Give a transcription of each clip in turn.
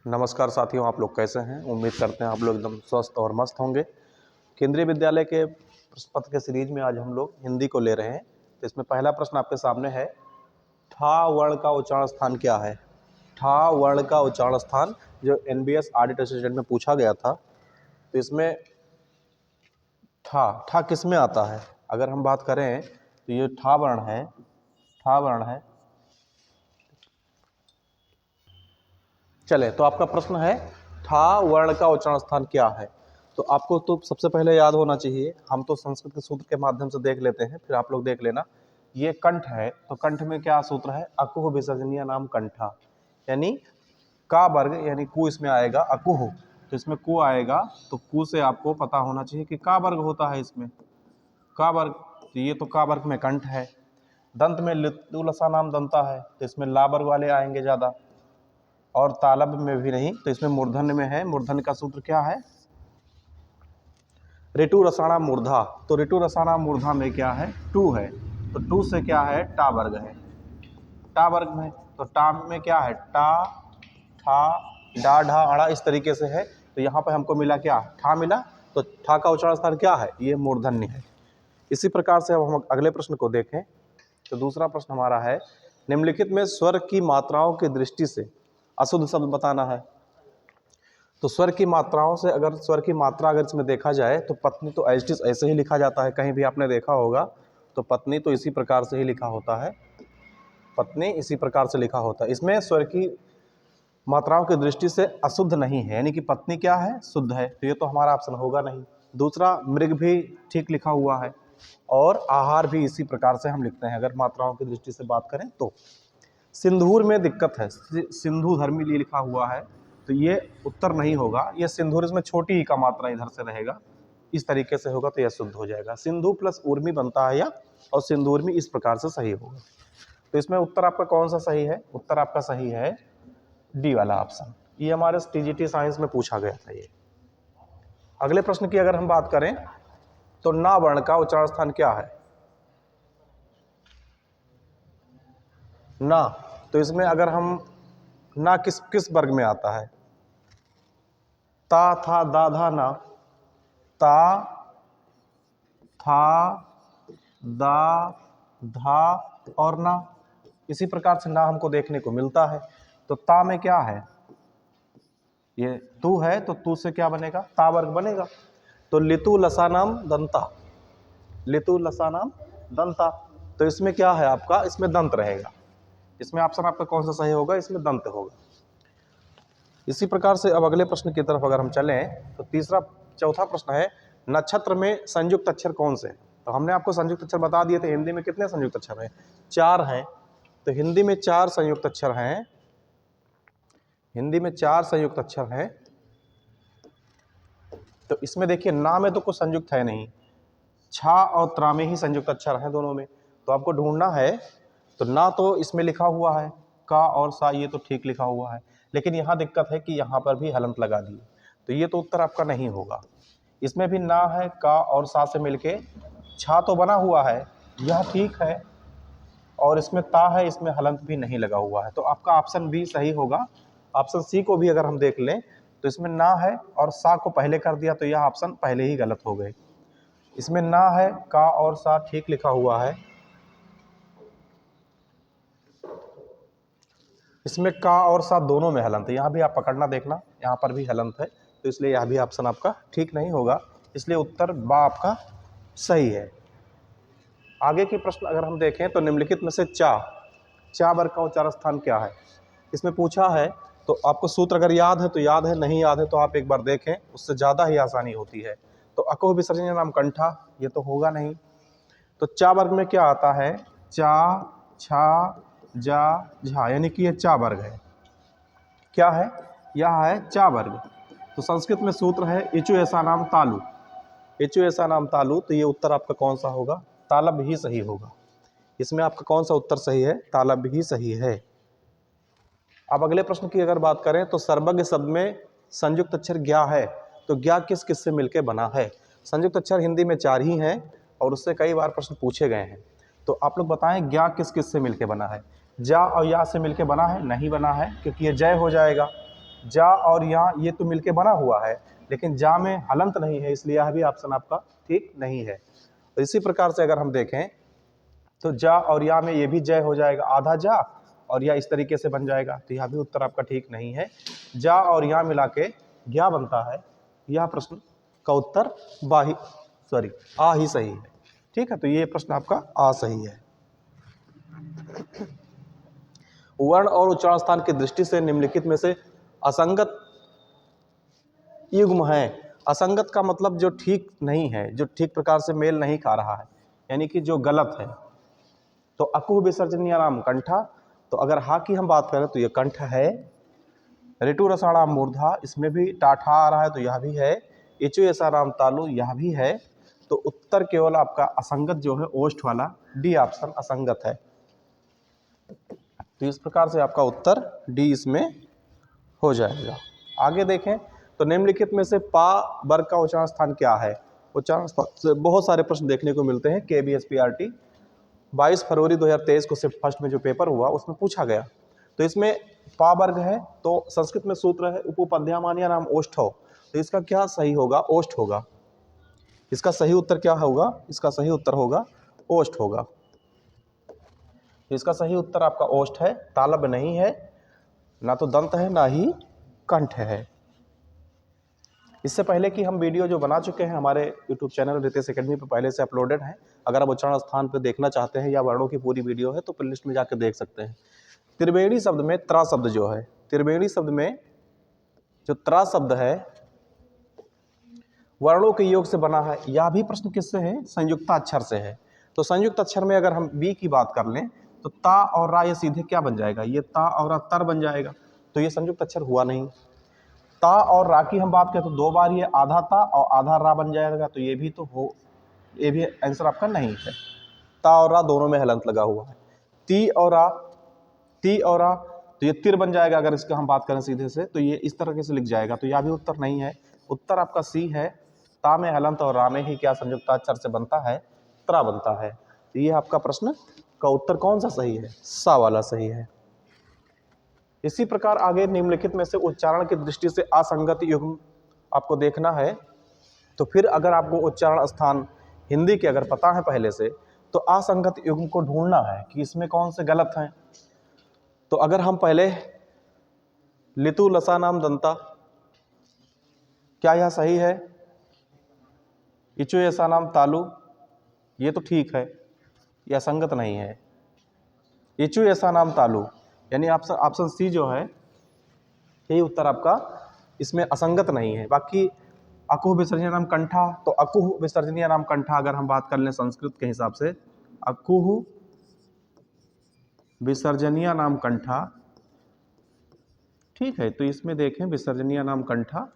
नमस्कार साथियों, आप लोग कैसे हैं। उम्मीद करते हैं आप लोग एकदम स्वस्थ और मस्त होंगे। केंद्रीय विद्यालय के प्रश्न पत्र के सीरीज में आज हम लोग हिंदी को ले रहे हैं। तो इसमें पहला प्रश्न आपके सामने है, ठा वर्ण का उच्चारण स्थान क्या है। ठा वर्ण का उच्चारण स्थान जो NBS ऑडिट असिस्टेंट में पूछा गया था। तो इसमें ठा किस में आता है। अगर हम बात करें तो ये ठा वर्ण है। चले, तो आपका प्रश्न है ठा वर्ण का उच्चारण स्थान क्या है। तो आपको तो सबसे पहले याद होना चाहिए, हम तो संस्कृत के सूत्र के माध्यम से देख लेते हैं, फिर आप लोग देख लेना। ये कंठ है, तो कंठ में क्या सूत्र है, अकुह विसर्जनीय नाम कंठा, यानी का वर्ग यानी कु इसमें आएगा, अकुह तो इसमें कु आएगा, तो कु से आपको पता होना चाहिए कि का वर्ग होता है इसमें, का वर्ग। तो ये तो का वर्ग में कंठ है। दंत में लितु लसा नाम दंता है, तो इसमें ला वर्ग वाले आएंगे ज्यादा, और तालब में भी नहीं, तो इसमें मूर्धन्य में है। मूर्धन्य का सूत्र क्या है, ऋतु रसाणा मूर्धा। तो ऋतु रसाणा मूर्धा में क्या है, टू है, तो टू से क्या है, टा वर्ग है। टा वर्ग में तो टा में क्या है, टा ठा डा ढा अड़ा इस तरीके से है। तो यहाँ पे हमको मिला क्या, ठा मिला। तो ठा का उच्चारण स्थान क्या है, ये मूर्धन्य है। इसी प्रकार से अब हम अगले प्रश्न को देखें। तो दूसरा प्रश्न हमारा है, निम्नलिखित में स्वर की मात्राओं की दृष्टि से अशुद्ध शब्द बताना है। तो स्वर की मात्राओं से, अगर स्वर की मात्रा अगर इसमें देखा जाए तो पत्नी तो ऐसे ही लिखा जाता है, कहीं भी आपने देखा होगा तो पत्नी तो इसी प्रकार से ही लिखा होता है, पत्नी इसी प्रकार से लिखा होता है। इसमें स्वर की मात्राओं की दृष्टि से अशुद्ध नहीं है, यानी कि पत्नी क्या है, शुद्ध है, तो ये तो हमारा ऑप्शन होगा नहीं। दूसरा, मृग भी ठीक लिखा हुआ है, और आहार भी इसी प्रकार से हम लिखते हैं अगर मात्राओं की दृष्टि से बात करें तो। सिंदूर में दिक्कत है, सिंधु धर्मी लिखा हुआ है, तो ये उत्तर नहीं होगा। ये सिंदूर, इसमें छोटी ही का मात्रा इधर से रहेगा, इस तरीके से होगा तो यह शुद्ध हो जाएगा। सिंधु प्लस उर्मी बनता है या, और सिंदूर में इस प्रकार से सही होगा। तो इसमें उत्तर आपका कौन सा सही है, उत्तर आपका सही है डी वाला ऑप्शन। ये हमारे TGT साइंस में पूछा गया था ये। अगले प्रश्न की अगर हम बात करें तो ना वर्ण का उच्चारण स्थान क्या है, ना। तो इसमें अगर हम ना किस किस वर्ग में आता है, ता था दा धा ना, ता था दा धा और ना, इसी प्रकार से ना हमको देखने को मिलता है। तो ता में क्या है, ये तू है, तो तू से क्या बनेगा, ता वर्ग बनेगा। तो लितु लसानाम दंता, लितु लसानाम दंता, तो इसमें क्या है आपका, इसमें दंत रहेगा। इसमें ऑप्शन आपका कौन सा सही होगा, इसमें दंत होगा। इसी प्रकार से अब अगले प्रश्न की तरफ अगर हम चलें तो चौथा प्रश्न है, नक्षत्र में संयुक्त अक्षर कौन से। तो हमने आपको संयुक्त अक्षर बता दिए थे। हिंदी में कितने संयुक्त अक्षर हैं, 4 हैं। तो हिंदी में 4 संयुक्त अक्षर हैं, हिंदी में 4 संयुक्त अक्षर हैं। तो इसमें देखिए, ना में तो कुछ संयुक्त है नहीं, छा और त्रा में ही संयुक्त अक्षर हैं दोनों में। तो आपको ढूंढना है, तो ना तो इसमें लिखा हुआ है, का और सा ये तो ठीक लिखा हुआ है, लेकिन यहाँ दिक्कत है कि यहाँ पर भी हलंत लगा दिए, तो ये तो उत्तर आपका नहीं होगा। इसमें भी ना है, का और सा से मिलके छा तो बना हुआ है, यह ठीक है, और इसमें ता है, इसमें हलंत भी नहीं लगा हुआ है, तो आपका ऑप्शन बी सही होगा। ऑप्शन सी को भी अगर हम देख लें तो इसमें ना है और सा को पहले कर दिया, तो यह ऑप्शन पहले ही गलत हो गए। इसमें ना है, का और सा ठीक लिखा हुआ है, इसमें का और सा दोनों में हलंत है। यहाँ भी आप पकड़ना देखना, यहाँ पर भी हलंत है, तो इसलिए यह भी ऑप्शन आपका ठीक नहीं होगा, इसलिए उत्तर बा आपका सही है। आगे की प्रश्न अगर हम देखें तो निम्नलिखित में से चा वर्ग का उच्चारण स्थान क्या है। इसमें पूछा है, तो आपको सूत्र अगर याद है तो याद है, नहीं याद है तो आप एक बार देखें, उससे ज़्यादा ही आसानी होती है। तो अकुह विसर्जनीय नाम कंठा, ये तो होगा नहीं। तो चा वर्ग में क्या आता है, चा छा जा झा, यानी कि ये चा वर्ग है। क्या है, यह है चा वर्ग। तो संस्कृत में सूत्र है इचु ऐसा नाम तालु, इचु ऐसा नाम तालु, तो ये उत्तर आपका कौन सा होगा, तालब ही सही होगा। इसमें आपका कौन सा उत्तर सही है, तालब ही सही है। अब अगले प्रश्न की अगर बात करें तो सर्वज्ञ शब्द में संयुक्त अक्षर ज्ञा है, तो ज्ञा किस किस से मिलकर बना है। संयुक्त अक्षर हिंदी में 4 ही हैं, और उससे कई बार प्रश्न पूछे गए हैं। तो आप लोग बताएं ज्ञा किस किस से मिलकर बना है। जा और या से मिलकर बना है, नहीं बना है, क्योंकि ये जय हो जाएगा। जा और या ये तो मिलके बना हुआ है, लेकिन जा में हलंत नहीं है, इसलिए यह भी ऑप्शन आपका ठीक नहीं है। तो इसी प्रकार से अगर हम देखें तो जा और या में ये भी जय हो जाएगा, आधा जा और या इस तरीके से बन जाएगा, तो यह भी उत्तर आपका ठीक नहीं है। जा और या मिला के ज्ञा बनता है, यह प्रश्न का उत्तर आ ही सही है। ठीक है, तो ये प्रश्न आपका आ सही है। वर्ण और उच्चारण स्थान की दृष्टि से निम्नलिखित में से असंगत युग्म है। असंगत का मतलब जो ठीक नहीं है, जो ठीक प्रकार से मेल नहीं खा रहा है, यानी कि जो गलत है। तो अकुह विसर्जनीयानाम कंठा, तो अगर हा की हम बात करें तो ये कंठ है। ऋतु रसाणाम मूर्धा, इसमें भी टाठा आ रहा है, तो यह भी है। इचु यसाराम तालु, यह भी है। तो उत्तर केवल आपका असंगत जो है ओष्ठ वाला डी ऑप्शन असंगत है। तो इस प्रकार से आपका उत्तर डी इसमें हो जाएगा। आगे देखें तो निम्नलिखित में से पा वर्ग का उच्चारण स्थान क्या है। उच्चारण स्थान से बहुत सारे प्रश्न देखने को मिलते हैं। KBSPRT 22 फरवरी 2023 को सिर्फ फर्स्ट में जो पेपर हुआ उसमें पूछा गया। तो इसमें पा वर्ग है, तो संस्कृत में सूत्र है उपपद्यामान्या नाम ओष्ठो, तो इसका क्या सही होगा, ओष्ठ होगा। इसका सही उत्तर क्या होगा, इसका सही उत्तर होगा ओष्ठ होगा। इसका सही उत्तर आपका ओष्ठ है, तालब नहीं है, ना तो दंत है ना ही कंठ है। इससे पहले कि हम वीडियो जो बना चुके हैं हमारे YouTube चैनल रितेश एकेडमी पर पहले से अपलोडेड है। अगर आप उच्चारण स्थान पर देखना चाहते हैं या वर्णों की पूरी वीडियो है तो प्लेलिस्ट में जाकर देख सकते हैं। त्रिवेणी शब्द में त्रा शब्द जो है, त्रिवेणी शब्द में जो त्रा शब्द है वर्णों के योग से बना है। यह भी प्रश्न किससे है, संयुक्त अक्षर से है। तो संयुक्त अक्षर में अगर हम बी की बात कर लें तो ता और रा ये सीधे क्या बन जाएगा, ये ता और रा तर बन जाएगा, तो ये संयुक्त अक्षर हुआ नहीं। ता और रा की हम बात करें तो दो बार ये आधा ता और आधा रा बन जाएगा, तो ये भी तो हो, ये भी आंसर आपका नहीं है। ता और रा दोनों में हलंत लगा हुआ है। ती और रा, ती और रा, तो ये तिर बन जाएगा। अगर इसका हम बात करें सीधे से तो ये इस तरह से लिख जाएगा, तो यह भी उत्तर नहीं है। उत्तर आपका सी है, ता में हलंत और रा में ही क्या संयुक्ताक्षर से बनता है, त्रा बनता है। तो ये आपका प्रश्न का उत्तर कौन सा सही है, सा वाला सही है। इसी प्रकार आगे निम्नलिखित में से उच्चारण की दृष्टि से असंगत युग्म आपको देखना है। तो फिर अगर आपको उच्चारण स्थान हिंदी के अगर पता है पहले से, तो असंगत युग्म को ढूंढना है कि इसमें कौन से गलत हैं। तो अगर हम पहले लितु लसा नाम दंता, क्या यह सही है। इचु ऐसा नाम तालु, ये तो ठीक है, यह संगत नहीं है। इचु ऐसा नाम तालु, यानी ऑप्शन सी जो है यही उत्तर आपका इसमें असंगत नहीं है। बाकी अकुह विसर्जनीय नाम कंठा, तो अकुह विसर्जनीय नाम कंठा अगर हम बात कर लें संस्कृत के हिसाब से, अकुह विसर्जनीय नाम कंठा, ठीक है। तो इसमें देखें विसर्जनीय नाम कंठा,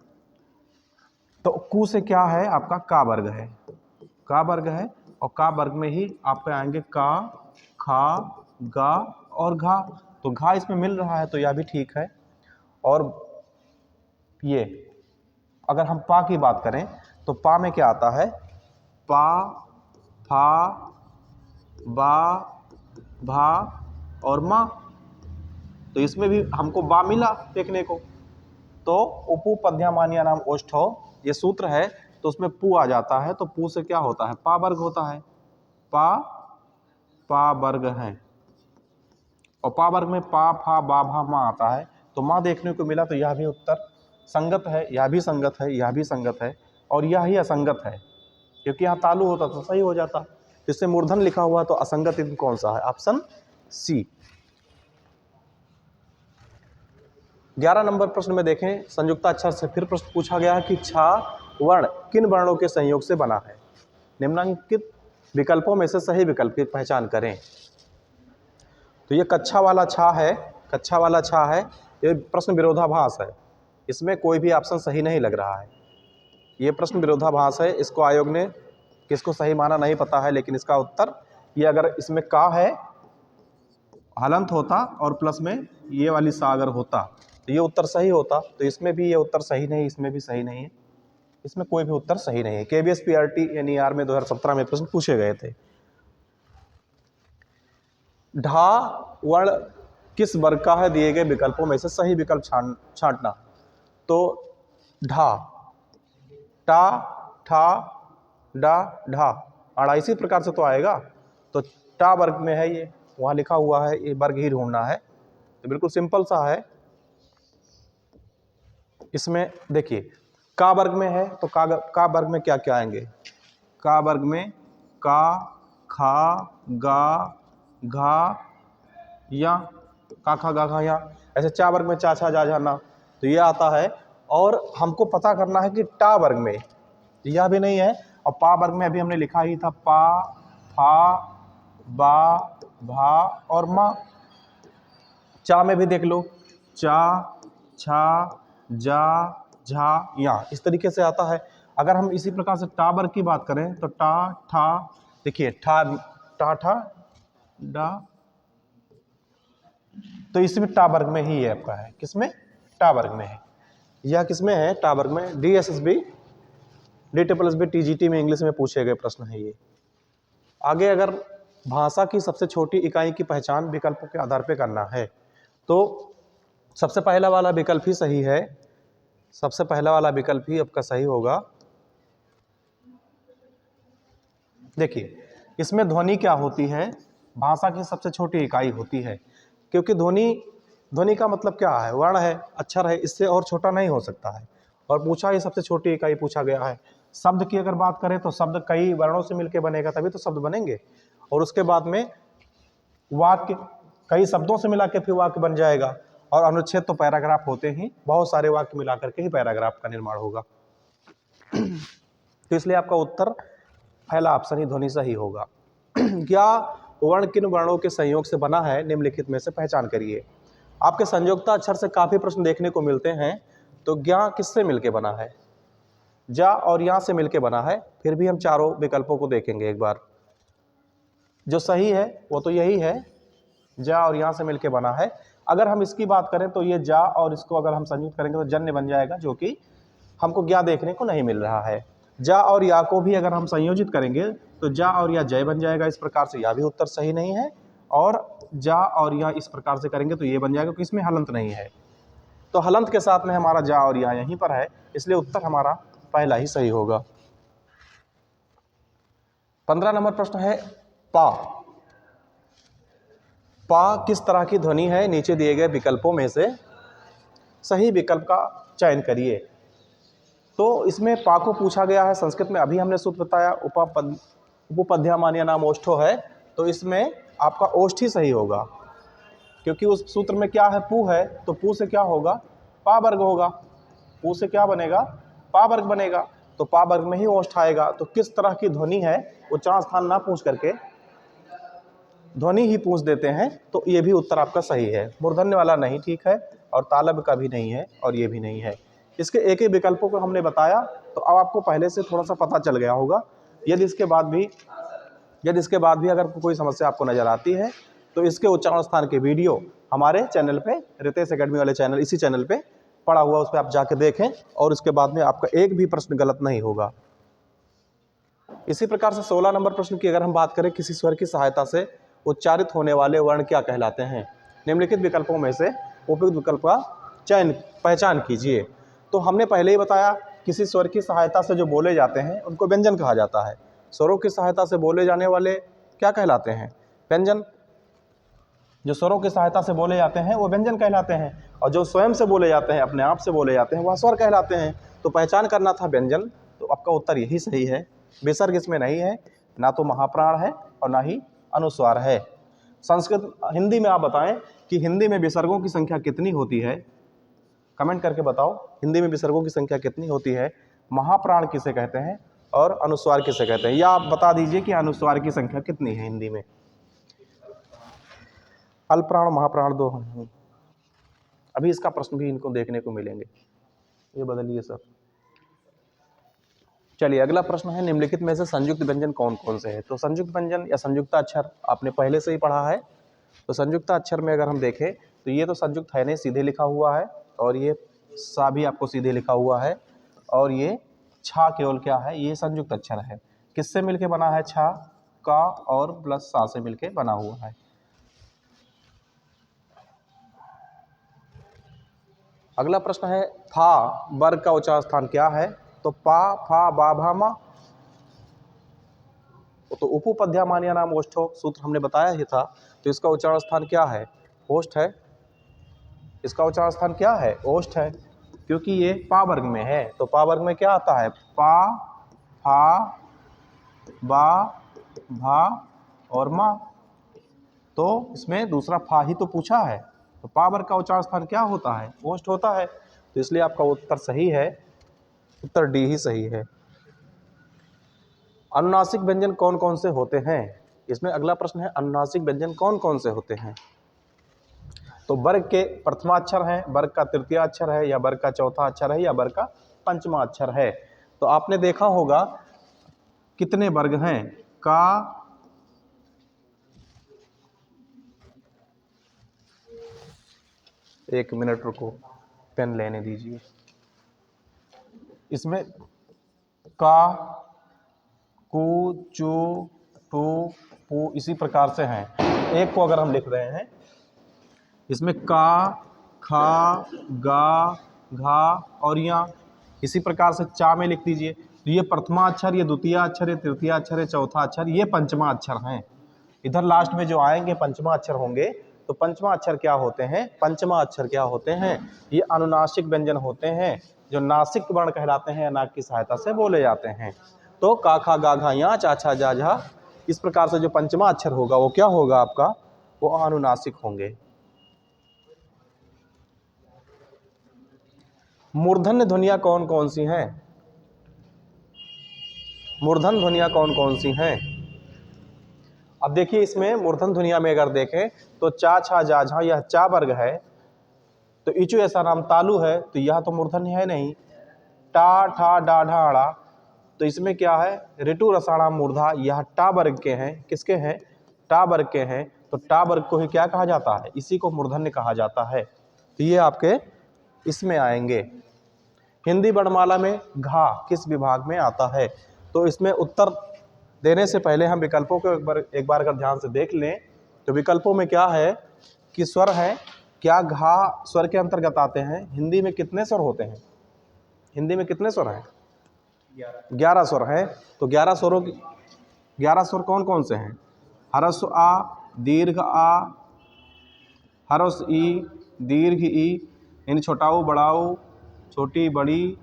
तो कु से क्या है आपका का वर्ग है, का वर्ग है, और का वर्ग में ही आपके आएंगे का, खा, गा और घा, तो घा इसमें मिल रहा है, तो यह भी ठीक है। और ये अगर हम पा की बात करें तो पा में क्या आता है, पा, फा, बा, भा और माँ, तो इसमें भी हमको बा मिला देखने को। तो उपपद्यामान्या नाम ओष्ठो ये सूत्र है, तो उसमें पू आ जाता है, तो पू से क्या होता है, पा वर्ग होता है, पा वर्ग है। और पा वर्ग में पा, फा, बा, भा, माँ आता है, तो माँ देखने को मिला, तो यह भी उत्तर संगत है, यह भी संगत है, यह भी संगत है, और यह ही असंगत है, क्योंकि यहाँ तालु होता तो सही हो जाता। इससे मूर्धन लिखा हुआ, तो असंगत इनमें कौन सा है, ऑप्शन सी। 11 नंबर प्रश्न में देखें, संयुक्ताक्षर से फिर प्रश्न पूछा गया है कि छा वर्ण किन वर्णों के संयोग से बना है। निम्नलिखित विकल्पों में से सही विकल्प की पहचान करें। तो ये कच्छा वाला छा है, कच्छा वाला छा है, ये प्रश्न विरोधाभास है, इसमें कोई भी ऑप्शन सही नहीं लग रहा है। ये प्रश्न विरोधाभास है, इसको आयोग ने किसको सही माना नहीं पता है, लेकिन इसका उत्तर ये अगर इसमें का है हलंत होता और प्लस में ये वाली सा अगर होता तो ये उत्तर सही होता। तो इसमें भी ये उत्तर सही नहीं, इसमें भी सही नहीं है, इसमें कोई भी उत्तर सही नहीं है। KBSPRT NER में 2017 में प्रश्न पूछे गए थे। ढा वर्ण किस वर्ग का है, दिए गए विकल्पों में से सही विकल्प छांटना। तो ढा, टा ठा डा ढा, और इसी प्रकार से तो आएगा। तो टा वर्ग में है, ये वहाँ लिखा हुआ है, ये वर्ग ही ढूंढना है। तो बिल्कुल सिंपल सा है। इसमें देखिए का वर्ग में है तो का वर्ग में क्या क्या आएंगे? का वर्ग में का, खा, गा, घा, या, का खा गा घा या। ऐसे चा वर्ग में चा छा जा जाना, तो ये आता है। और हमको पता करना है कि टा वर्ग में यह भी नहीं है, और पा वर्ग में अभी हमने लिखा ही था, पा, फा, बा, भा और मा। चा में भी देख लो, चा, छा, जा, झा, या, इस तरीके से आता है। अगर हम इसी प्रकार से टा वर्ग की बात करें तो टा ठा, देखिए ठा टा ठा डा, तो इसमें टा वर्ग में ही है आपका, है किसमें? टा वर्ग में है। यह किसमें है? टा वर्ग में। DSSB DSSB TGT में इंग्लिश में पूछे गए प्रश्न है ये। आगे अगर भाषा की सबसे छोटी इकाई की पहचान विकल्पों के आधार पर करना है तो सबसे पहला वाला विकल्प ही सही है, सबसे पहला वाला विकल्प ही आपका सही होगा। देखिए इसमें ध्वनि क्या होती है? भाषा की सबसे छोटी इकाई होती है, क्योंकि ध्वनि का मतलब क्या है? वर्ण है, अक्षर है, इससे और छोटा नहीं हो सकता है। और पूछा ही सबसे छोटी इकाई पूछा गया है। शब्द की अगर बात करें तो शब्द कई वर्णों से मिलकर बनेगा, तभी तो शब्द बनेंगे। और उसके बाद में वाक्य कई शब्दों से मिला के फिर वाक्य बन जाएगा। और अनुच्छेद तो पैराग्राफ होते ही, बहुत सारे वाक्य मिला करके ही पैराग्राफ का निर्माण होगा। तो इसलिए आपका उत्तर पहला ऑप्शन ही ध्वनि सही होगा। क्या वर्ण किन वर्णों के संयोग से बना है, निम्नलिखित में से पहचान करिए। आपके संयोक्ता अक्षर से काफी प्रश्न देखने को मिलते हैं, तो ज्ञा किससे मिलके बना है? जा और या से मिलके बना है। फिर भी हम चारों विकल्पों को देखेंगे एक बार। जो सही है वो तो यही है, जा और यहाँ से मिलके बना है। अगर हम इसकी बात करें तो ये जा और इसको अगर हम संयुक्त करेंगे तो जन्य बन जाएगा, जो कि हमको ज्ञा देखने को नहीं मिल रहा है। जा और या को भी अगर हम संयोजित करेंगे तो जा और या जय बन जाएगा। इस प्रकार से यह भी उत्तर सही नहीं है। और जा और या इस प्रकार से करेंगे तो ये बन जाएगा, क्योंकि इसमें हलंत नहीं है। तो हलंत के साथ में हमारा जा और या यहीं पर है, इसलिए उत्तर हमारा पहला ही सही होगा। 15 नंबर प्रश्न है पा। पा किस तरह की ध्वनि है? नीचे दिए गए विकल्पों में से सही विकल्प का चयन करिए। तो इसमें पा को पूछा गया है संस्कृत में, अभी हमने सूत्र बताया उपपद्यामान्य नाम ओष्ठो है, तो इसमें आपका ओष्ठ ही सही होगा, क्योंकि उस सूत्र में क्या है? पू है, तो पू से क्या होगा? पा वर्ग होगा। पू से क्या बनेगा? पा वर्ग बनेगा। तो पा वर्ग में ही ओष्ठ आएगा। तो किस तरह की ध्वनि है, उच्चारण स्थान ना पूछ करके ध्वनि ही पूछ देते हैं, तो ये भी उत्तर आपका सही है। मूर्धन्य वाला नहीं ठीक है, और तालब का भी नहीं है, और ये भी नहीं है। इसके एक ही विकल्पों को हमने बताया, तो अब आपको पहले से थोड़ा सा पता चल गया होगा। यदि इसके बाद भी अगर कोई समस्या आपको नजर आती है तो इसके उच्चारण स्थान के वीडियो हमारे चैनल पे, रितेश एकेडमी वाले चैनल, इसी चैनल पे पड़ा हुआ, उस पर आप जाके देखें, और उसके बाद में आपका एक भी प्रश्न गलत नहीं होगा। इसी प्रकार से 16 नंबर प्रश्न की अगर हम बात करें, किसी स्वर की सहायता से उच्चारित होने वाले वर्ण क्या कहलाते हैं? निम्नलिखित विकल्पों में से उपयुक्त विकल्प का पहचान कीजिए। तो हमने पहले ही बताया, किसी स्वर की सहायता से जो बोले जाते हैं उनको व्यंजन कहा जाता है। स्वरों की सहायता से बोले जाने वाले क्या कहलाते हैं? व्यंजन। जो स्वरों की सहायता से बोले जाते हैं वो व्यंजन कहलाते हैं, और जो स्वयं से बोले जाते हैं, अपने आप से बोले जाते हैं, वह स्वर कहलाते हैं। तो पहचान करना था व्यंजन, तो आपका उत्तर यही सही है। विसर्ग इसमें नहीं है, ना तो महाप्राण है और ना ही अनुस्वार है। हिंदी में आप बताएं कि हिंदी में विसर्गों की संख्या कितनी होती है? कमेंट करके बताओ, हिंदी में विसर्गों की संख्या कितनी होती है? महाप्राण किसे कहते हैं और अनुस्वार किसे कहते हैं? या आप बता दीजिए कि अनुस्वार की संख्या कितनी है हिंदी में? अल्पप्राण, महाप्राण दो हैं। अभी इसका प्रश्न भी इनको देखने को मिलेंगे, ये बदलिए सर। चलिए अगला प्रश्न है, निम्नलिखित में से संयुक्त व्यंजन कौन कौन से हैं? तो संयुक्त व्यंजन या संयुक्त अक्षर आपने पहले से ही पढ़ा है। तो संयुक्त अक्षर में अगर हम देखें तो ये तो संयुक्त है नहीं, सीधे लिखा हुआ है, और ये सा भी आपको सीधे लिखा हुआ है, और ये छा केवल क्या है? ये संयुक्त अक्षर है। किससे मिलके बना है? छा, का और प्लस सा से मिलके बना हुआ है। अगला प्रश्न है था वर्ग का उच्चारण स्थान क्या है? तो पा फा बा भा मा। तो उपपद्यामानिया नाम ओष्ठो सूत्र हमने बताया ही था, तो इसका उच्चारण स्थान क्या है? ओष्ठ है। इसका उच्चारण स्थान क्या है? ओष्ठ है, क्योंकि ये पा वर्ग में है। तो पा वर्ग में क्या आता है? पा फा बा भा और मा। तो इसमें दूसरा फा ही तो पूछा है, तो पा वर्ग का उच्चारण स्थान क्या होता है? ओष्ठ होता है। तो इसलिए आपका उत्तर सही है, उत्तर डी ही सही है। अनुनासिक व्यंजन कौन कौन से होते हैं? इसमें अगला प्रश्न है अनुनासिक व्यंजन कौन कौन से होते हैं? तो वर्ग के प्रथमाक्षर है, वर्ग का तृतीय अक्षर है, या वर्ग का चौथा अक्षर है, या वर्ग का पंचमा अक्षर है। तो आपने देखा होगा कितने वर्ग हैं? का, एक मिनट रुको, पेन लेने दीजिए। इसमें का, कु, चू, टू, पू इसी प्रकार से हैं। एक को अगर हम लिख रहे हैं, इसमें का, खा, गा, घा और या, इसी प्रकार से चा में लिख दीजिए। तो ये प्रथमा अक्षर, ये द्वितीय अक्षर, ये तृतीय अक्षर, ये चौथा अक्षर, ये पंचमा अक्षर हैं। इधर लास्ट में जो आएंगे पंचमा अक्षर होंगे, तो पंचमा अक्षर क्या होते हैं? पंचमा अक्षर क्या होते हैं? ये अनुनासिक व्यंजन होते हैं, जो नासिक वर्ण कहलाते हैं, नाक की सहायता से बोले जाते हैं। तो का, खा, गा, घा, या, चा, छा, जा, झा, इस प्रकार से जो पंचमा अक्षर होगा वो क्या होगा आपका? वो अनुनासिक होंगे। मूर्धन्य ध्वनियां कौन कौन सी हैं? मूर्धन ध्वनियां कौन कौन सी हैं? अब देखिए इसमें मूर्धन ध्वनिया में अगर देखें तो चा, छा, जा, झा, यह चा वर्ग है। तो इचु ऐसा नाम तालु है, तो यह तो मूर्धन है नहीं। टा, ठा, डा, ढा, अड़ा, तो इसमें क्या है? ऋतु रसाणाम मूर्धा, यह टा वर्ग के हैं। किसके हैं? टा वर्ग के हैं। तो टा वर्ग को ही क्या कहा जाता है? इसी को मूर्धन्य कहा जाता है। तो ये आपके इसमें आएंगे। हिंदी वर्णमाला में घा किस विभाग में आता है? तो इसमें उत्तर देने से पहले हम विकल्पों को एक बार अगर ध्यान से देख लें, तो विकल्पों में क्या है कि स्वर है, क्या घा स्वर के अंतर्गत आते हैं? हिंदी में कितने स्वर होते हैं? हिंदी में कितने स्वर हैं? 11 स्वर हैं। तो 11 स्वरों की 11 स्वर कौन कौन से हैं? ह्रस्व आ, दीर्घ आ, ह्रस्व ई, दीर्घ ई, यानी छोटाऊ बड़ाऊ, छोटी बड़ी,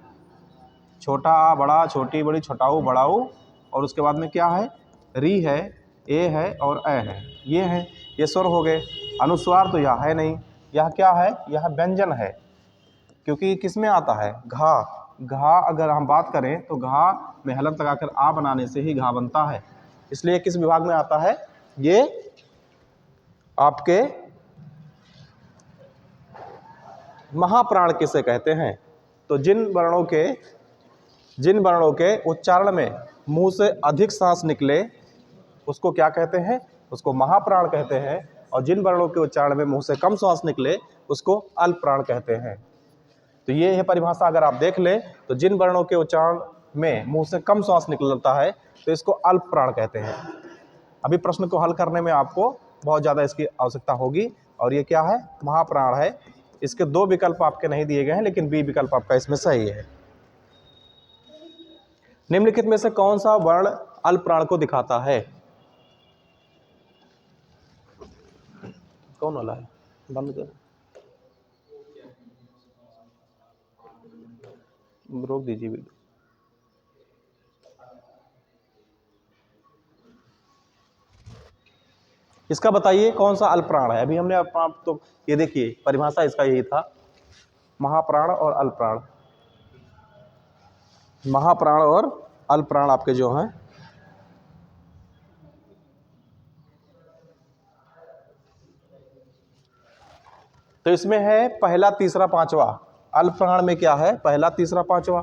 छोटा आ बड़ा, छोटी बड़ी, छोटाऊ बड़ाऊ, और उसके बाद में क्या है? री है, ए है और ए है। ये हैं, ये स्वर हो गए। अनुस्वार तो यह है नहीं। यह क्या है? यह व्यंजन है, क्योंकि किस में आता है? घा। घा अगर हम बात करें तो घा में हलंत लगाकर आ बनाने से ही घा बनता है। इसलिए किस विभाग में आता है? ये आपके महाप्राण किसे कहते हैं? तो जिन वर्णों के उच्चारण में मुंह से अधिक सांस निकले उसको क्या कहते हैं? उसको महाप्राण कहते हैं। और जिन वर्णों के उच्चारण में मुंह से कम सांस निकले उसको अल्प प्राण कहते हैं। तो ये है परिभाषा। अगर आप देख लें तो जिन वर्णों के उच्चारण में मुंह से कम सांस निकलता है तो इसको अल्प प्राण कहते हैं। अभी प्रश्न को हल करने में आपको बहुत ज़्यादा इसकी आवश्यकता होगी। और ये क्या है? महाप्राण है। इसके 2 विकल्प आपके नहीं दिए गए हैं, लेकिन बी विकल्प आपका इसमें सही है। निम्नलिखित में से कौन सा वर्ण अल्प प्राण को दिखाता है? कौन वाला है? बंद कर, रोक दीजिए वीडियो। इसका बताइए कौन सा अल्प प्राण है? अभी हमने आप तो ये देखिए परिभाषा इसका यही था, महाप्राण और अल्प प्राण। महाप्राण और अल्प प्राण आपके जो हैं, तो इसमें है पहला, तीसरा, पांचवा। अल्प प्राण में क्या है? पहला, तीसरा, पांचवा।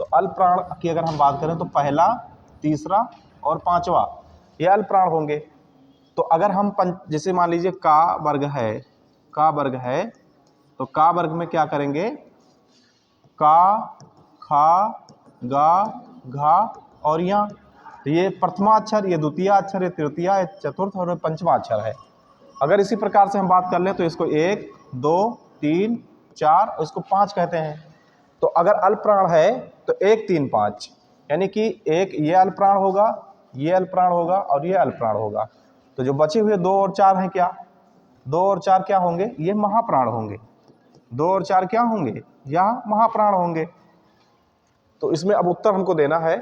तो अल्प प्राण की अगर हम बात करें तो पहला, तीसरा और पांचवा ये अल्प प्राण होंगे। तो अगर हम जैसे मान लीजिए का वर्ग है, का वर्ग है, तो का वर्ग में क्या करेंगे? का, खा, गा, घा और या। तो ये प्रथमा अक्षर, ये द्वितीय अक्षर, ये तृतीय, ये चतुर्थ और पंचमा अक्षर है। अगर इसी प्रकार से हम बात कर लें तो इसको 1, 2, 3, 4, इसको 5 कहते हैं। तो अगर अल्प प्राण है तो 1 3 5, यानी कि एक ये अल्प प्राण होगा, ये अल्प प्राण होगा और ये अल्प प्राण होगा। तो जो बचे हुए 2 और 4 हैं, क्या 2 और 4 क्या होंगे? ये महाप्राण होंगे। 2 और 4 क्या होंगे? यह महाप्राण होंगे। तो इसमें अब उत्तर हमको देना है।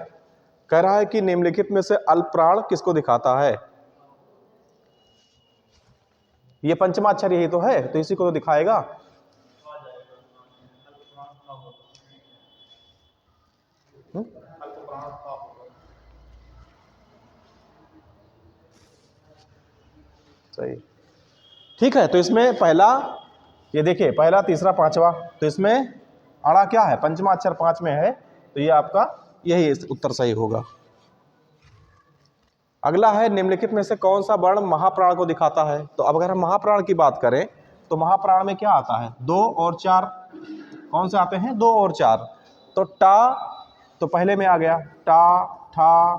कह रहा है कि निम्नलिखित में से अल्प प्राण किसको दिखाता है? ये पंचमाक्षर यही तो है, तो इसी को तो दिखाएगा। सही, ठीक है। तो इसमें पहला, ये देखिए पहला, तीसरा, पांचवा, तो इसमें अड़ा क्या है? पंचमाक्षर 5 में है, तो ये आपका यही उत्तर सही होगा। अगला है निम्नलिखित में से कौन सा वर्ण महाप्राण को दिखाता है? तो अब अगर हम महाप्राण की बात करें तो महाप्राण में क्या आता है? 2 और 4। कौन से आते हैं? 2 और 4। तो टा तो पहले में आ गया, टा, ठा,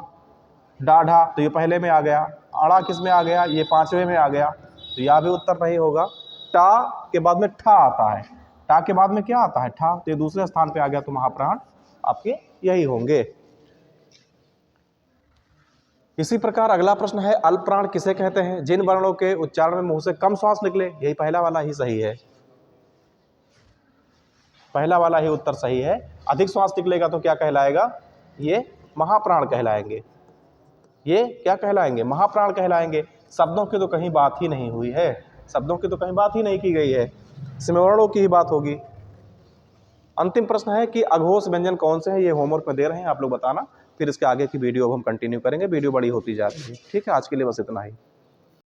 डाढ़ा, तो ये पहले में आ गया। अड़ा किस में आ गया? ये 5वें में आ गया, तो यह भी उत्तर नहीं होगा। टा के बाद में ठा आता है, टा के बाद में क्या आता है? ठा, तो ये दूसरे स्थान पे आ गया, तो महाप्राण आपके यही होंगे। इसी प्रकार अगला प्रश्न है, अल्प प्राण किसे कहते हैं? जिन वर्णों के उच्चारण में मुंह से कम श्वास निकले। यही पहला वाला ही सही है, पहला वाला ही उत्तर सही है। अधिक श्वास निकलेगा तो क्या कहलाएगा? ये महाप्राण कहलाएंगे। ये क्या कहलाएंगे? महाप्राण कहलाएंगे। शब्दों की तो कहीं बात ही नहीं हुई है, शब्दों की तो कहीं बात ही नहीं की गई है, इसमें वर्णों की ही बात होगी। अंतिम प्रश्न है कि अघोष व्यंजन कौन से हैं? ये होमवर्क में दे रहे हैं, आप लोग बताना, फिर इसके आगे की वीडियो अब हम कंटिन्यू करेंगे। वीडियो बड़ी होती जा रही है। ठीक है, आज के लिए बस इतना ही।